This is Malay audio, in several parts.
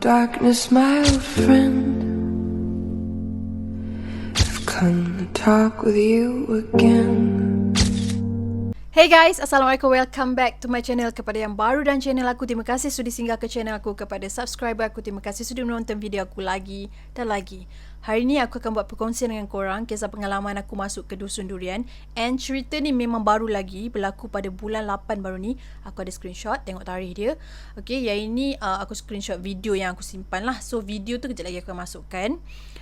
darkness, my old friend. I've come to talk with you again. Hey guys, Assalamualaikum. Welcome back to my channel. Kepada yang baru dan channel aku, terima kasih sudah singgah ke channel aku. Kepada subscriber aku, terima kasih sudah menonton video aku lagi dan lagi. Hari ni aku akan buat perkongsian dengan korang kisah pengalaman aku masuk ke Dusun Durian. And cerita ni memang baru lagi, berlaku pada bulan 8 baru ni. Aku ada screenshot, tengok tarikh dia. Okay, yang ini aku screenshot video yang aku simpan lah. So video tu kejap lagi aku akan masukkan.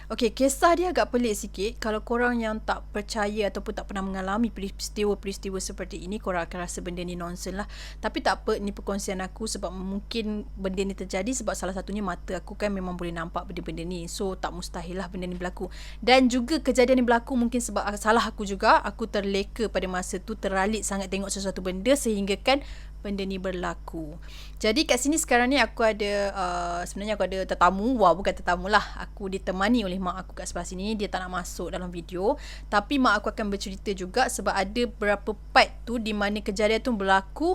Okay, kisah dia agak pelik sikit. Kalau korang yang tak percaya ataupun tak pernah mengalami peristiwa-peristiwa seperti ini, korang akan rasa benda ni nonsense lah. Tapi tak apa, ni perkongsian aku sebab mungkin benda ni terjadi sebab salah satunya mata aku kan memang boleh nampak benda-benda ni. So tak mustahil lah benda ni berlaku. Dan juga kejadian ni berlaku mungkin sebab salah aku juga. Aku terleka pada masa tu, terlalit sangat tengok sesuatu benda sehingga kan benda ni berlaku. Jadi kat sini sekarang ni aku ada sebenarnya aku ada tetamu. Wah, bukan tetamu lah, aku ditemani oleh mak aku kat sebelah sini. Dia tak nak masuk dalam video, tapi mak aku akan bercerita juga sebab ada beberapa part tu di mana kejadian tu berlaku.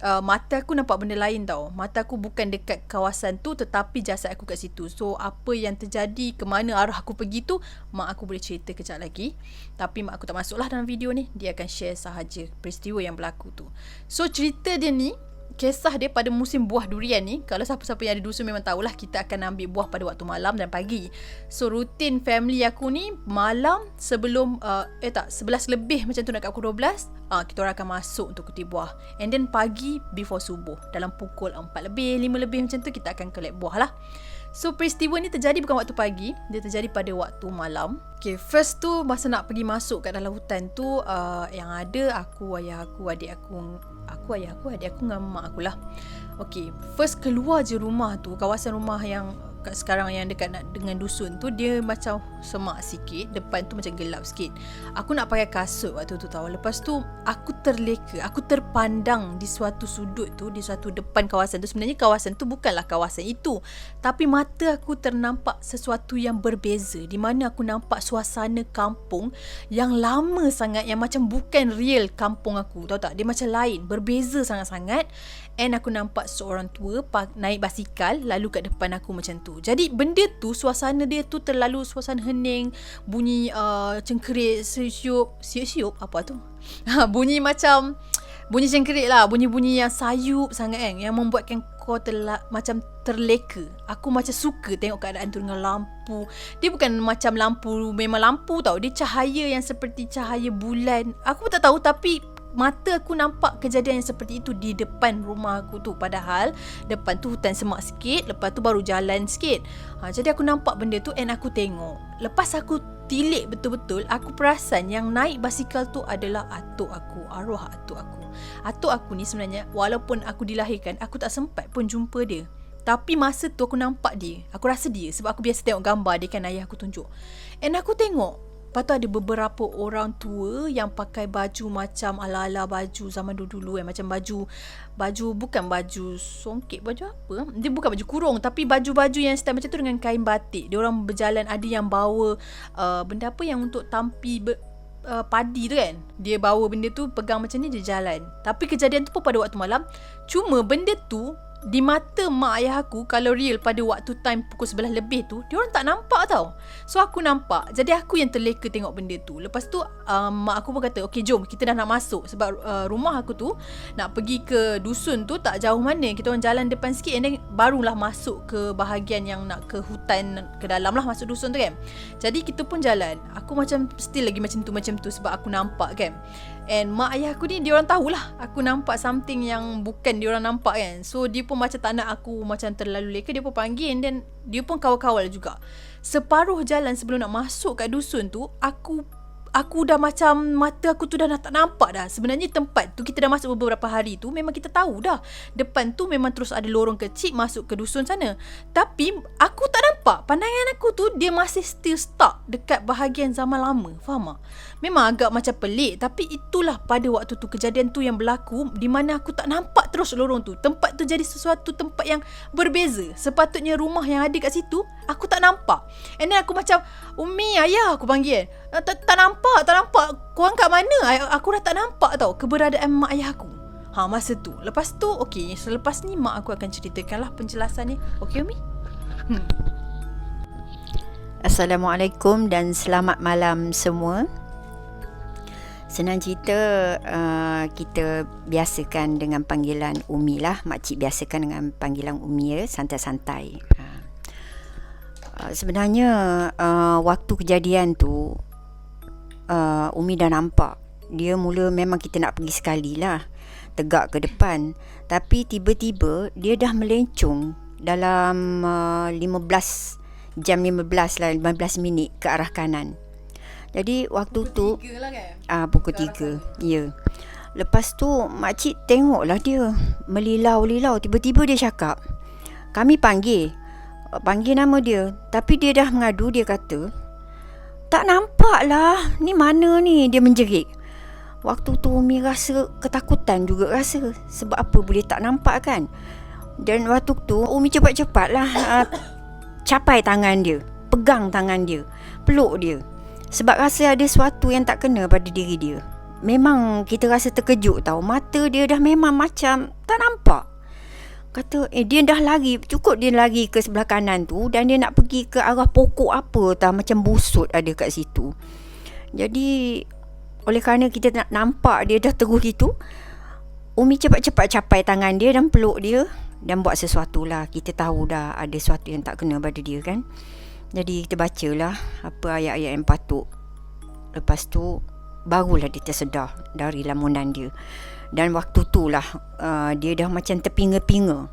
Mata aku nampak benda lain tau. Mata aku bukan dekat kawasan tu, tetapi jasad aku kat situ. So apa yang terjadi, ke mana arah aku pergi tu, mak aku boleh cerita kejap lagi. Tapi mak aku tak masuk lah dalam video ni. Dia akan share sahaja peristiwa yang berlaku tu. So cerita dia ni, kisah dia pada musim buah durian ni. Kalau siapa-siapa yang ada dusun memang tahulah, kita akan ambil buah pada waktu malam dan pagi. So rutin family aku ni, malam sebelum 11 lebih macam tu nak kat pukul 12, kita orang akan masuk untuk kutip buah. And then pagi before subuh, dalam pukul 4 lebih, 5 lebih macam tu, kita akan collect buah lah. So peristiwa ni terjadi bukan waktu pagi, dia terjadi pada waktu malam. Okay, first tu masa nak pergi masuk kat dalam hutan tu, yang ada aku, ayah aku, adik aku, adik aku dengan mak aku lah. Okay, first keluar je rumah tu, kawasan rumah yang kat sekarang yang dekat dengan dusun tu, dia macam semak sikit, depan tu macam gelap sikit. Aku nak pakai kasut waktu tu tau. Lepas tu aku terleka, aku terpandang di suatu sudut tu, di suatu depan kawasan tu. Sebenarnya kawasan tu bukanlah kawasan itu, tapi mata aku ternampak sesuatu yang berbeza, di mana aku nampak suasana kampung yang lama sangat, yang macam bukan real kampung aku, tahu tak? Dia macam lain, berbeza sangat-sangat. And aku nampak seorang tua naik basikal lalu kat depan aku macam tu. Jadi benda tu, suasana dia tu terlalu suasana hening, bunyi cengkerik, siup apa tu? Bunyi macam bunyi cengkerik lah, bunyi-bunyi yang sayup sangat kan, yang membuatkan kau macam terleka. Aku macam suka tengok keadaan tu dengan lampu. Dia bukan macam lampu, memang lampu tau. Dia cahaya yang seperti cahaya bulan. Aku pun tak tahu, tapi mata aku nampak kejadian yang seperti itu di depan rumah aku tu. Padahal depan tu hutan semak sikit, lepas tu baru jalan sikit. Jadi aku nampak benda tu and aku tengok. Lepas aku tilik betul-betul, aku perasan yang naik basikal tu adalah atuk aku, arwah atuk aku. Atuk aku ni sebenarnya, walaupun aku dilahirkan, aku tak sempat pun jumpa dia. Tapi masa tu aku nampak dia. Aku rasa dia sebab aku biasa tengok gambar dia kan, ayah aku tunjuk. And aku tengok, lepas tu ada beberapa orang tua yang pakai baju macam ala-ala baju zaman dulu macam baju bukan baju songket, baju apa? Dia bukan baju kurung, tapi baju-baju yang style macam tu dengan kain batik. Dia orang berjalan, ada yang bawa benda apa yang untuk tampi padi tu kan. Dia bawa benda tu, pegang macam ni, dia jalan. Tapi kejadian tu pun pada waktu malam. Cuma benda tu di mata mak ayah aku, kalau real pada waktu time pukul 11 lebih tu, dia orang tak nampak tau. So aku nampak. Jadi aku yang terleka tengok benda tu. Lepas tu mak aku pun kata, okay jom, kita dah nak masuk. Sebab rumah aku tu nak pergi ke dusun tu tak jauh mana. Kita orang jalan depan sikit and then barulah masuk ke bahagian yang nak ke hutan, ke dalam lah, masuk dusun tu kan. Jadi kita pun jalan. Aku macam still lagi macam tu sebab aku nampak kan. And mak ayah aku ni, dia orang tahulah aku nampak something yang bukan dia orang nampak kan. So dia pun macam tak nak aku macam terlalu leka, dia pun panggil dan dia pun kawal-kawal juga. Separuh jalan sebelum nak masuk kat dusun tu, aku dah macam mata aku tu dah tak nampak dah. Sebenarnya tempat tu kita dah masuk beberapa hari tu, memang kita tahu dah depan tu memang terus ada lorong kecil masuk ke dusun sana. Tapi aku tak nampak. Pandangan aku tu dia masih still stuck dekat bahagian zaman lama. Faham tak? Memang agak macam pelik, tapi itulah pada waktu tu kejadian tu yang berlaku, di mana aku tak nampak terus lorong tu. Tempat tu jadi sesuatu tempat yang berbeza. Sepatutnya rumah yang ada kat situ aku tak nampak. And then aku macam, Umi, ayah, aku panggil. Tak nampak. Korang kat mana? Aku dah tak nampak tau keberadaan mak ayah aku. Masa tu. Lepas tu, okay, selepas ni mak aku akan ceritakanlah penjelasan ni. Okay, Umi? Assalamualaikum dan selamat malam semua. Senang cerita, kita biasakan dengan panggilan Umi lah. Makcik biasakan dengan panggilan Umi ya, santai-santai. Sebenarnya waktu kejadian tu Umi dah nampak. Dia mula memang kita nak pergi sekali lah, tegak ke depan. Tapi tiba-tiba dia dah melencong dalam 15 minit ke arah kanan. Jadi waktu tu pukul 3 ya. Lepas tu makcik tengoklah dia melilau-lilau. Tiba-tiba dia cakap, kami panggil nama dia, tapi dia dah mengadu. Dia kata, tak nampak lah, ni mana ni? Dia menjerit. Waktu tu Umi rasa ketakutan juga rasa. Sebab apa boleh tak nampak kan? Dan waktu tu Umi cepat-cepat lah capai tangan dia, pegang tangan dia, peluk dia. Sebab rasa ada sesuatu yang tak kena pada diri dia. Memang kita rasa terkejut tau. Mata dia dah memang macam tak nampak. Kata dia dah lari. Cukup dia lari ke sebelah kanan tu, dan dia nak pergi ke arah pokok apa tau, macam busut ada kat situ. Jadi oleh kerana kita nak nampak dia dah terus gitu, Umi cepat-cepat capai tangan dia dan peluk dia dan buat sesuatu lah. Kita tahu dah ada sesuatu yang tak kena pada dia kan. Jadi kita bacalah apa ayat-ayat yang patut. Lepas tu barulah dia tersedar dari lamunan dia. Dan waktu tu lah dia dah macam terpinga-pinga.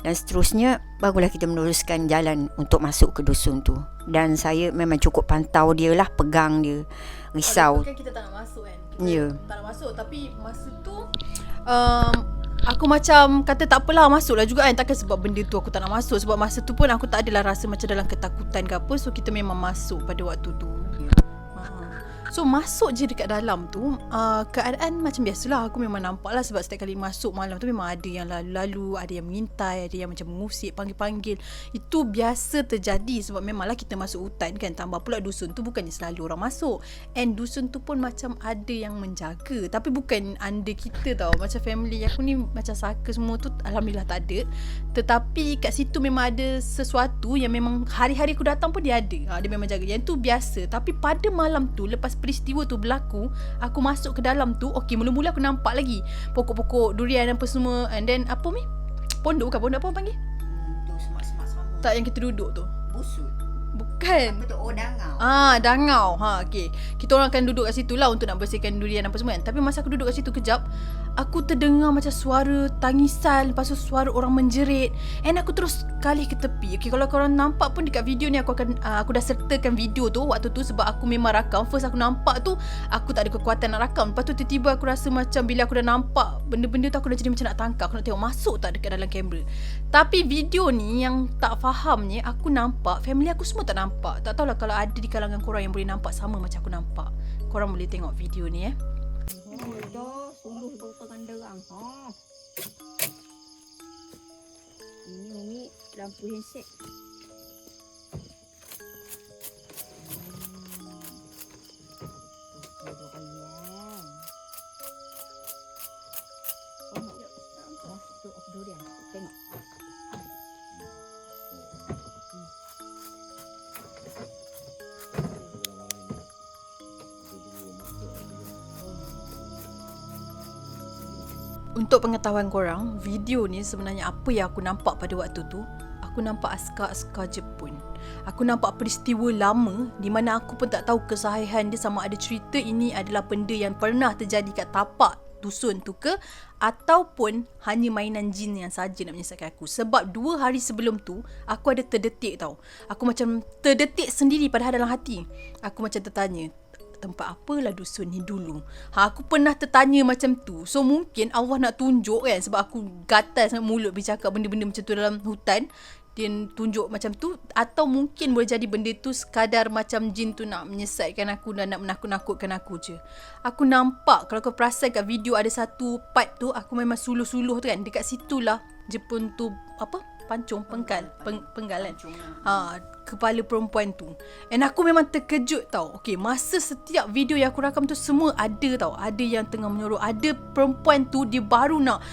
Dan seterusnya barulah kita meneruskan jalan untuk masuk ke dusun tu. Dan saya memang cukup pantau dia lah, pegang dia, risau. Kan kita tak nak masuk kan. Ya. Tak nak masuk, tapi masa tu aku macam kata tak apalah, masuklah juga kan. Takkan sebab benda tu aku tak nak masuk. Sebab masa tu pun aku tak adalah rasa macam dalam ketakutan ke apa. So kita memang masuk pada waktu tu. So masuk je dekat dalam tu, keadaan macam biasalah. Aku memang nampak lah, sebab setiap kali masuk malam tu memang ada yang lalu-lalu, ada yang mengintai, ada yang macam mengusik, panggil-panggil. Itu biasa terjadi sebab memanglah kita masuk hutan kan. Tambah pula dusun tu bukannya selalu orang masuk. And dusun tu pun macam ada yang menjaga, tapi bukan under kita tau. Macam family aku ni macam saka semua tu alhamdulillah tak ada. Tetapi kat situ memang ada sesuatu yang memang hari-hari aku datang pun dia ada. Dia memang jaga. Yang tu biasa. Tapi pada malam tu, lepas peristiwa tu berlaku, aku masuk ke dalam tu. Okey, mula-mula aku nampak lagi pokok-pokok durian apa semua. And then apa ni? Pondok kan? Pondok apa orang panggil? Tu semak-semak sama. Tak, yang kita duduk tu. Busut. Bukan. Apa tu? Oh, dangau. Dangau. Okey. Kita orang akan duduk kat situ lah untuk nak bersihkan durian apa semua kan. Tapi masa aku duduk kat situ kejap, aku terdengar macam suara tangisan, lepas tu suara orang menjerit. And aku terus kalih ke tepi. Okey, kalau korang nampak pun dekat video ni, aku dah sertakan video tu waktu tu, sebab aku memang rakam. First aku nampak tu, aku tak ada kekuatan nak rakam. Lepas tu tiba-tiba aku rasa macam bila aku dah nampak benda-benda tu, aku dah jadi macam nak tangkap. Aku nak tengok masuk tak dekat dalam kamera. Tapi video ni yang tak fahamnya, aku nampak, family aku semua tak nampak. Tak tahulah kalau ada di kalangan korang yang boleh nampak sama macam aku nampak. Korang boleh tengok video ni Dah suluh berperan derang. Ini lampu handset. Durian. Tengok. Untuk pengetahuan korang, video ni sebenarnya apa yang aku nampak pada waktu tu, aku nampak askar-askar Jepun. Aku nampak peristiwa lama di mana aku pun tak tahu kesahihan dia, sama ada cerita ini adalah benda yang pernah terjadi kat tapak dusun tu ke, ataupun hanya mainan jin yang saja nak menyesatkan aku. Sebab 2 hari sebelum tu, aku ada terdetik tau. Aku macam terdetik sendiri padahal dalam hati. Aku macam tertanya, tempat apalah dusun ni dulu. Aku pernah tertanya macam tu. So mungkin Allah nak tunjuk kan, sebab aku gatal sangat mulut bercakap benda-benda macam tu dalam hutan. Dia tunjuk macam tu. Atau mungkin boleh jadi benda tu sekadar macam jin tu nak menyesatkan aku dan nak menakut-nakutkan aku je. Aku nampak, kalau kau perasan kat video ada satu part tu, aku memang suluh-suluh tu kan. Dekat situlah Jepun tu apa? Pancung, penggal kan. kepala perempuan tu. And aku memang terkejut tau. Okay, masa setiap video yang aku rakam tu semua ada tau. Ada yang tengah menyorok. Ada perempuan tu dia baru nak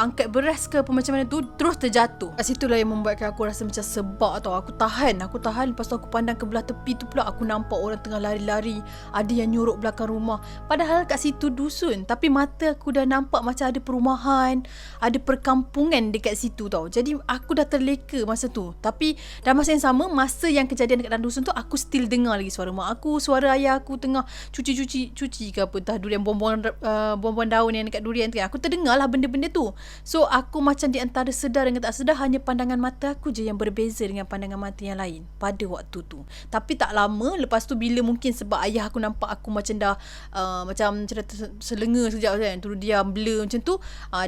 angkat beras ke apa macam mana tu, terus terjatuh. Kat situlah yang membuatkan aku rasa macam sebab tau. Aku tahan. Lepas tu aku pandang ke belah tepi tu pula, aku nampak orang tengah lari-lari. Ada yang nyorok belakang rumah. Padahal kat situ dusun, tapi mata aku dah nampak macam ada perumahan, ada perkampungan dekat situ tau. Jadi aku dah terleka masa tu. Tapi dalam masa yang sama, masa yang kejadian dekat dalam dusun tu, aku still dengar lagi suara mak aku, suara ayah aku tengah cuci ke apa, entah durian, buah-buahan daun yang dekat durian tu kan. Aku terdengar lah benda-benda tu. So aku macam di antara sedar dengan tak sedar, hanya pandangan mata aku je yang berbeza dengan pandangan mata yang lain pada waktu tu. Tapi tak lama lepas tu, bila mungkin sebab ayah aku nampak aku macam dah macam terselenga sekejap kan, terus diam blur macam tu,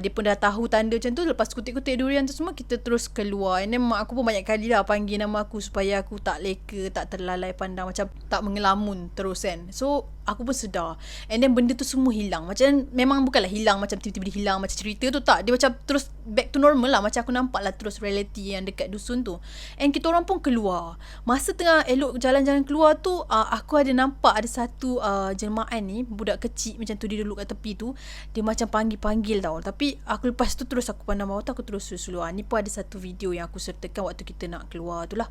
dia pun dah tahu tanda macam tu. Lepas kutik-kutik durian tu semua, kita terus keluar. And then mak aku pun banyak kali lah panggil nama aku supaya aku tak leka, tak terlalai pandang, macam tak mengelamun terus kan. So aku pun sedar. And then benda tu semua hilang. Macam memang bukanlah hilang macam tiba-tiba dia hilang macam cerita tu, tak. Dia macam terus back to normal lah. Macam aku nampak lah terus reality yang dekat dusun tu. And kita orang pun keluar. Masa tengah elok jalan-jalan keluar tu, aku ada nampak ada satu jelmaan ni, budak kecil macam tu, dia duduk kat tepi tu. Dia macam panggil-panggil tau. Tapi aku lepas tu terus aku pandang bawah tu, aku terus keluar. Ni pun ada satu video yang aku sertakan waktu kita nak keluar tu lah.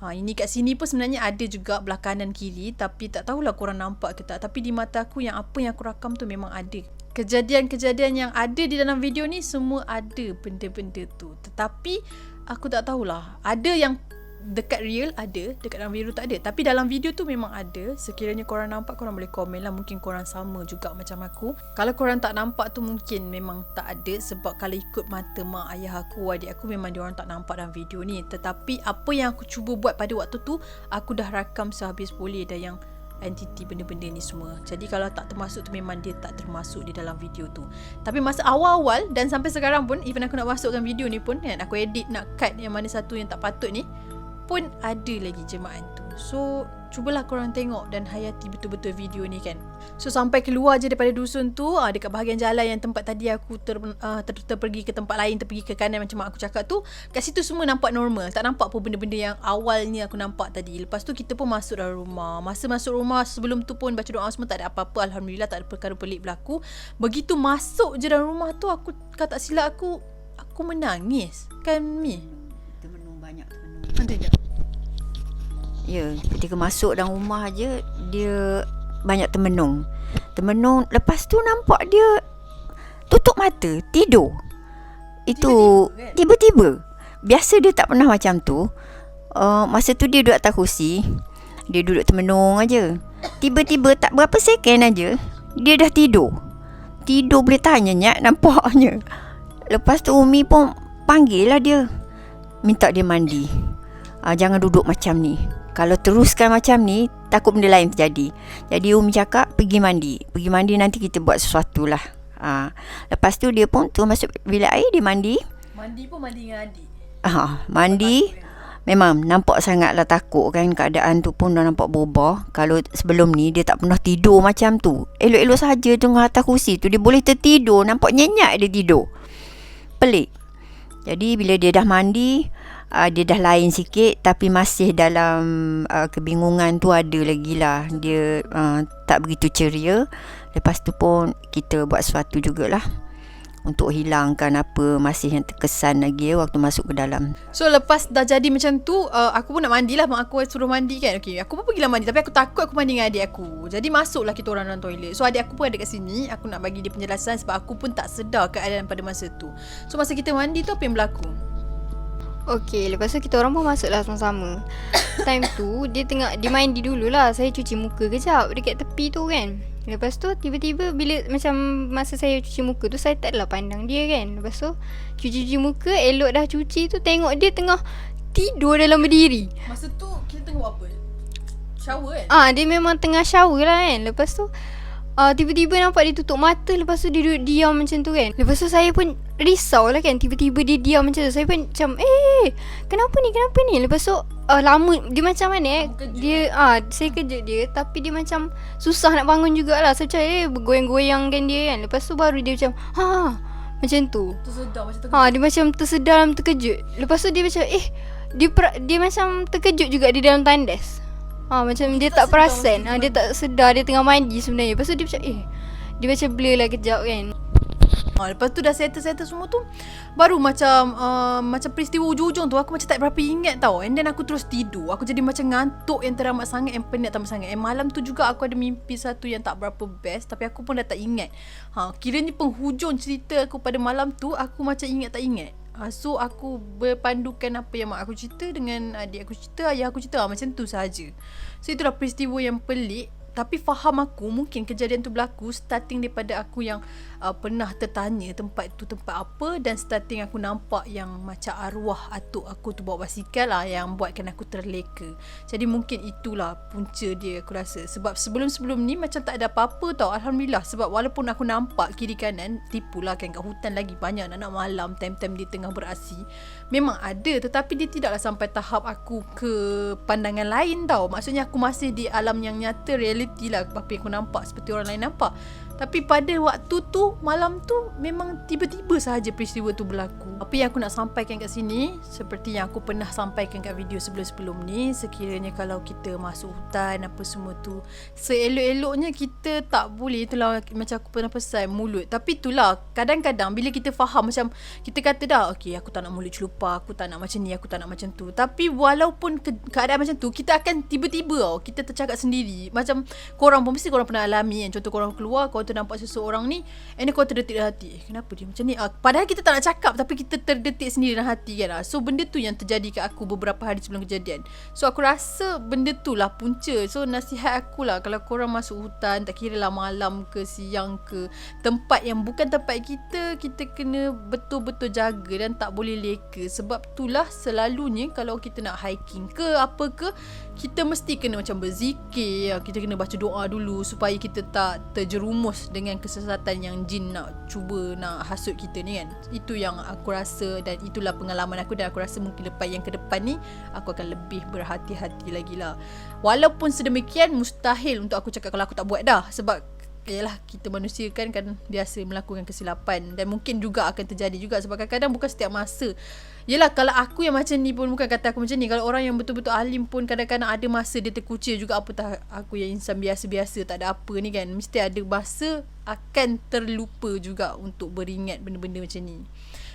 Ini kat sini pun sebenarnya ada juga belah kanan kiri, tapi tak tahulah korang nampak ke tak. Tapi di mata aku, yang apa yang aku rakam tu memang ada. Kejadian-kejadian yang ada di dalam video ni semua ada benda-benda tu. Tetapi aku tak tahulah. Ada yang dekat real ada, dekat dalam video tak ada. Tapi dalam video tu memang ada. Sekiranya korang nampak, korang boleh komen lah. Mungkin korang sama juga macam aku. Kalau korang tak nampak tu, mungkin memang tak ada. Sebab kalau ikut mata mak, ayah aku, adik aku, memang diorang tak nampak dalam video ni. Tetapi apa yang aku cuba buat pada waktu tu, aku dah rakam sehabis boleh dah yang entiti benda-benda ni semua. Jadi kalau tak termasuk tu, memang dia tak termasuk di dalam video tu. Tapi masa awal-awal dan sampai sekarang pun, even aku nak masukkan video ni pun kan, aku edit nak cut yang mana satu yang tak patut ni, pun ada lagi jemaah tu. So cubalah korang tengok dan hayati betul-betul video ni kan. So sampai keluar je daripada dusun tu, dekat bahagian jalan yang tempat tadi aku terpergi ke tempat lain, terpergi ke kanan macam mak aku cakap tu, kat situ semua nampak normal. Tak nampak pun benda-benda yang awalnya aku nampak tadi. Lepas tu kita pun masuk dalam rumah. Masa masuk rumah, sebelum tu pun baca doa semua, tak ada apa-apa. Alhamdulillah, tak ada perkara pelik berlaku. Begitu masuk je dalam rumah tu, aku kata tak silap aku menangis. Kan Mi? Termenung banyak. Ada tak? Ya, ketika masuk dalam rumah je, dia banyak termenung. Lepas tu nampak dia tutup mata, tidur. Itu tiba-tiba. Biasa dia tak pernah macam tu. Masa tu dia duduk atas kursi, dia duduk termenung aja. Tiba-tiba tak berapa second aja, dia dah tidur. Tidur boleh tanya nyak, nampaknya. Lepas tu Umi pun panggil lah dia, minta dia mandi. Jangan duduk macam ni. Kalau teruskan macam ni, takut benda lain terjadi. Jadi Umi cakap, pergi mandi nanti kita buat sesuatu lah. Lepas tu dia pun tu masuk bilik air, dia mandi. Mandi pun mandi dengan adik. Mandi. Memang nampak sangatlah takut kan. Keadaan tu pun dah nampak berubah. Kalau sebelum ni dia tak pernah tidur macam tu. Elok-elok saja tengah atas kursi tu, dia boleh tertidur. Nampak nyenyak dia tidur. Pelik. Jadi bila dia dah mandi, dia dah lain sikit, tapi masih dalam kebingungan tu ada lagi lah. Dia tak begitu ceria. Lepas tu pun kita buat sesuatu jugalah untuk hilangkan apa masih yang terkesan lagi waktu masuk ke dalam. So lepas dah jadi macam tu, aku pun nak mandi lah. Mak aku suruh mandi kan. Okay, aku pun pergilah mandi. Tapi aku takut aku mandi dengan adik aku. Jadi masuklah kita orang dalam toilet. So adik aku pun ada kat sini. Aku nak bagi dia penjelasan sebab aku pun tak sedar keadaan pada masa tu. So masa kita mandi tu, apa yang berlaku? Okay, lepas tu kita orang pun masuk lah sama-sama. Time tu dia mandi dululah. Saya cuci muka kejap dekat tepi tu kan. Lepas tu tiba-tiba bila macam masa saya cuci muka tu, saya tak adalah pandang dia kan. Lepas tu cuci muka, elok dah cuci tu, tengok dia tengah tidur dalam berdiri. Masa tu kita tengok apa? Shower kan? Dia memang tengah shower lah kan. Lepas tu tiba-tiba nampak dia tutup mata. Lepas tu dia duduk diam macam tu kan. Lepas tu saya pun risau lah kan. Tiba-tiba dia diam macam tu. Saya pun macam kenapa ni. Lepas tu lama dia macam mana dia saya kejut dia. Tapi dia macam susah nak bangun jugalah. Saya macam bergoyang-goyangkan dia kan. Lepas tu baru dia macam macam tu. Tersedar macam terkejut. Dia macam tersedar, terkejut. Lepas tu dia macam dia macam terkejut juga di dalam tandas. Macam dia tak perasan. Dia tak sedar dia tengah mandi sebenarnya. Lepas tu dia macam dia macam blur lah kejap kan. Lepas tu dah settle semua tu, baru macam peristiwa ujung-ujung tu aku macam tak berapa ingat tau. And then aku terus tidur. Aku jadi macam ngantuk yang teramat sangat, yang penat teramat sangat. And malam tu juga aku ada mimpi satu yang tak berapa best, tapi aku pun dah tak ingat. Kiranya penghujung cerita aku pada malam tu, aku macam ingat tak ingat. So aku berpandukan apa yang mak aku cerita dengan adik aku cerita, ayah aku cerita, macam tu saja. So itulah peristiwa yang pelik. Tapi faham aku mungkin kejadian tu berlaku starting daripada aku yang pernah tertanya tempat tu tempat apa, dan starting aku nampak yang macam arwah atuk aku tu bawa basikal lah yang buatkan aku terleka. Jadi mungkin itulah punca dia aku rasa. Sebab sebelum-sebelum ni macam tak ada apa-apa tau, Alhamdulillah. Sebab walaupun aku nampak kiri kanan, tipulah kan, kat hutan lagi banyak anak-anak malam, time-time dia tengah beraksi, memang ada, tetapi dia tidaklah sampai tahap aku ke pandangan lain tau. Maksudnya aku masih di alam yang nyata, reality lah, apa yang aku nampak seperti orang lain nampak. Tapi pada waktu tu, malam tu, memang tiba-tiba sahaja peristiwa tu berlaku. Apa yang aku nak sampaikan kat sini, seperti yang aku pernah sampaikan kat video sebelum-sebelum ni, sekiranya kalau kita masuk hutan apa semua tu, seelok-eloknya kita tak boleh, itulah macam aku pernah pesan, mulut. Tapi itulah, kadang-kadang bila kita faham, macam kita kata dah, okay, aku tak nak mulut celupar, aku tak nak macam ni, aku tak nak macam tu. Tapi walaupun keadaan macam tu, kita akan tiba-tiba kita tercakap sendiri. Macam korang pun, mesti korang pernah alami kan. Contoh korang keluar, korang nampak seseorang ni, and then korang terdetik dalam hati, kenapa dia macam ni? Padahal kita tak nak cakap, tapi kita terdetik sendiri dalam hati kan. So benda tu yang terjadi kat aku beberapa hari sebelum kejadian. So aku rasa benda tu lah punca. So nasihat aku lah, kalau korang masuk hutan, tak kira lah malam ke siang ke, tempat yang bukan tempat kita, kita kena betul-betul jaga dan tak boleh leka. Sebab itulah selalunya kalau kita nak hiking ke apa ke, kita mesti kena macam berzikir, kita kena baca doa dulu supaya kita tak terjerumus dengan kesesatan yang jin nak cuba nak hasut kita ni kan. Itu yang aku rasa, dan itulah pengalaman aku, dan aku rasa mungkin lepas yang ke depan ni aku akan lebih berhati-hati lagi lah. Walaupun sedemikian, mustahil untuk aku cakap kalau aku tak buat dah. Sebab yalah, kita manusia kan biasa melakukan kesilapan, dan mungkin juga akan terjadi juga. Sebab kadang-kadang bukan setiap masa. Yelah, kalau aku yang macam ni pun, bukan kata aku macam ni, kalau orang yang betul-betul alim pun kadang-kadang ada masa dia terkucil juga. Apatah aku yang insan biasa-biasa, tak ada apa ni kan, mesti ada masa akan terlupa juga untuk beringat benda-benda macam ni.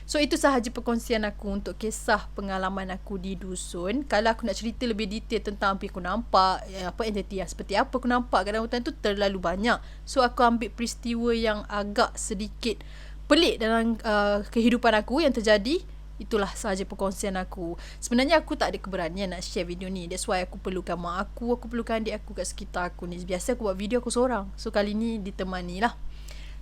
So itu sahaja perkongsian aku untuk kisah pengalaman aku di dusun. Kalau aku nak cerita lebih detail tentang apa yang aku nampak, apa entiti yang seperti apa aku nampak kat dalam hutan tu, terlalu banyak. So aku ambil peristiwa yang agak sedikit pelik dalam kehidupan aku yang terjadi. Itulah sahaja perkongsian aku. Sebenarnya aku tak ada keberanian nak share video ni. That's why aku perlukan mak aku perlukan adik aku kat sekitar aku ni. Biasa aku buat video aku seorang. So kali ni ditemani lah.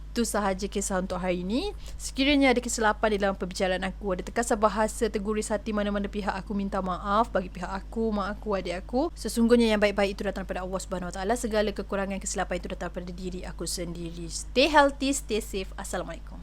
Itu sahaja kisah untuk hari ini. Sekiranya ada kesilapan di dalam perbicaraan aku, ada terkasar bahasa, terguris hati mana-mana pihak, aku minta maaf bagi pihak aku, mak aku, adik aku. Sesungguhnya yang baik-baik itu datang daripada Allah Subhanahu Wa Taala. Segala kekurangan kesilapan itu datang daripada diri aku sendiri. Stay healthy, stay safe. Assalamualaikum.